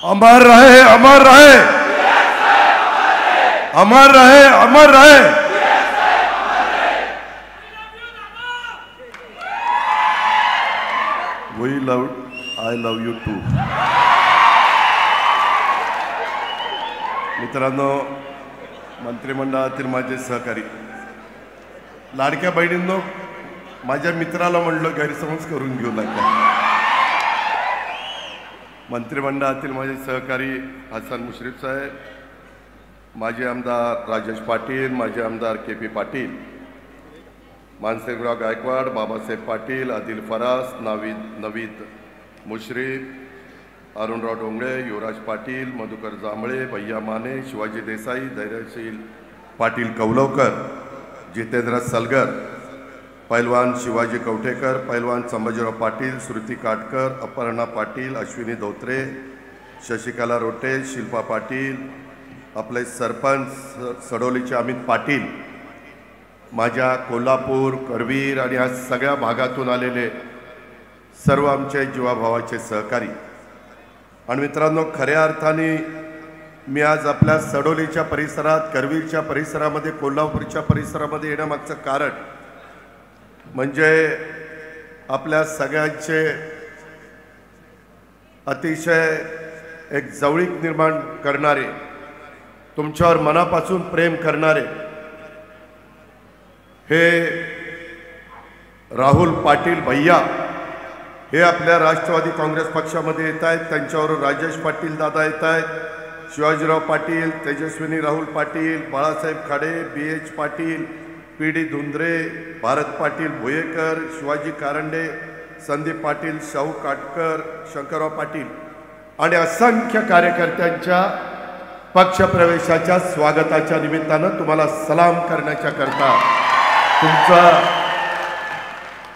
अमर रहे, अमर रहे, अमर रहे, अमर रहे। We love, I love you too. मित्रांनो, मंत्रिमंडळातील माझे सहकारी, लाडक्या बहिणींनो, माझ्या मित्राला म्हणलं गैरसमज करून घेऊ नका। मंत्रिमंडळातील माझे सहकारी हसन मुश्रीफ साहेब, माजी आमदार राजेश पाटील, माजी आमदार के.पी. पाटील, मानसिंगराव गायकवाड, बाबासाहेब पाटील, आदिल फरास, नवीद मुश्रीफ, अरुणराव डोंगळे, युवराज पाटील, मधुकर जांभळे, भैया माने, शिवाजी देसाई, धैर्यशील पाटील कौलवकर, जितेंद्र सलगर, पैलवान शिवाजी कवठेकर, पैलवान संभाजीराव पाटील, श्रुती काटकर, अपर्णा पाटील, अश्विनी धोत्रे, शशिकला रोटे, शिल्पा पाटील, आपले सरपंच सडोलीचे अमित पाटील, माझ्या कोल्हापूर, करवीर आणि आज सगळ्या भागातून आलेले सर्व आमचे जीवाभावाचे सहकारी आणि मित्रांनो, खऱ्या अर्थाने मी आज आपल्या सडोलीच्या परिसरात, करवीरच्या परिसरामध्ये, कोल्हापूरच्या परिसरामध्ये येण्यामागचं कारण म्हणजे आपल्या सगळ्यांचे अतिशय एक जवळीक निर्माण करणारे, तुमच्यावर मनापासून प्रेम करणारे हे राहुल पाटील भैया हे आपल्या राष्ट्रवादी काँग्रेस पक्षामध्ये येत आहेत। त्यांच्यावर राजेश पाटील दादा येत आहेत, शिवाजीराव पाटील, तेजस्विनी राहुल पाटील, बाळासाहेब खाडे, B.H. पाटील, P.D. धुंद्रे, भारत पाटील भोयेकर, शिवाजी कारंडे, संदीप पाटील, शाहू काटकर, शंकरराव पाटील आणि असंख्य कार्यकर्त्यांच्या पक्षप्रवेशाच्या स्वागताच्या निमित्तानं तुम्हाला सलाम करण्याच्या करता, तुमचा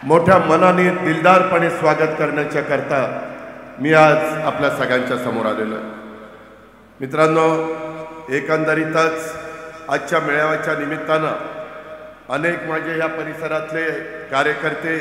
मोठ्या मनाने दिलदारपणे स्वागत करण्याच्या करता मी आज आपल्या सगळ्यांच्या समोर आलेलो आहे। मित्रांनो, एकंदरीतच आजच्या मेळाव्याच्या निमित्तानं अनेक माझे या परिसरातले कार्यकर्ते